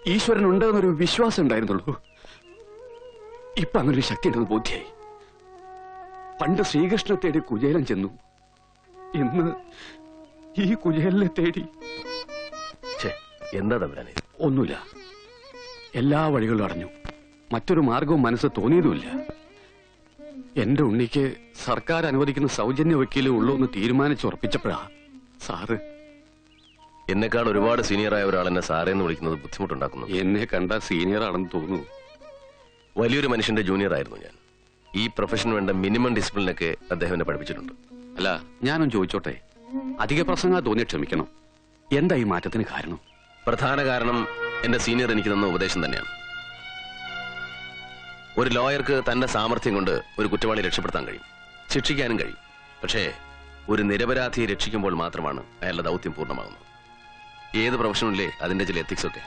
ഈശ്വരൻ ഉണ്ടെന്നൊരു വിശ്വാസം ഉണ്ടായിരുന്നുള്ളൂ. ഇപ്പൊ അങ്ങനൊരു ശക്തി ഉണ്ടെന്ന് ബോധ്യായി. പണ്ട് ശ്രീകൃഷ്ണനെ തേടി കുചേലൻ ചെന്നു, ഇന്ന് ഈ കുചേലനെ തേടി. എന്താ തമ്പുരാനെ? ഒന്നുമില്ല, എല്ലാ വഴികളും അടഞ്ഞു. മറ്റൊരു മാർഗവും മനസ്സ് തോന്നിയതുമില്ല. എന്റെ ഉണ്ണിക്ക് സർക്കാർ അനുവദിക്കുന്ന സൗജന്യ വക്കീലേ ഉള്ളൂ എന്ന് തീരുമാനിച്ചുറപ്പിച്ചപ്പോഴാ സാറ്. എന്നെക്കാൾ ഒരുപാട് സീനിയറായ ഒരാളെന്നെ സാറേന്ന് വിളിക്കുന്നത് ബുദ്ധിമുട്ടുണ്ടാക്കുന്നു. എന്നെ കണ്ട സീനിയർ ആണെന്ന് തോന്നുന്നു. വലിയൊരു മനുഷ്യന്റെ ജൂനിയർ ആയിരുന്നു ഞാൻ. ഈ പ്രൊഫഷന് വേണ്ട മിനിമം ഡിസിപ്ലിനൊക്കെ അദ്ദേഹം എന്നെ പഠിപ്പിച്ചിട്ടുണ്ട്. അല്ല, ഞാനും ചോദിച്ചോട്ടെ, അധിക പ്രസംഗ തോന്നി ക്ഷമിക്കണം. എന്താ ഈ മാറ്റത്തിന് കാരണം? പ്രധാന കാരണം എന്റെ സീനിയർ എനിക്ക് തന്ന ഉപദേശം തന്നെയാണ്. ഒരു ലോയർക്ക് തന്റെ സാമർഥ്യം കൊണ്ട് ഒരു കുറ്റവാളി രക്ഷപ്പെടുത്താൻ കഴിയും, ശിക്ഷിക്കാനും കഴിയും. പക്ഷേ ഒരു നിരപരാധിയെ രക്ഷിക്കുമ്പോൾ മാത്രമാണ് അയാളുടെ ദൗത്യം പൂർണ്ണമാകുന്നത്. ഏത് പ്രൊഫഷനിലെ അതിന്റെ ചില എത്തിക്സ് ഒക്കെ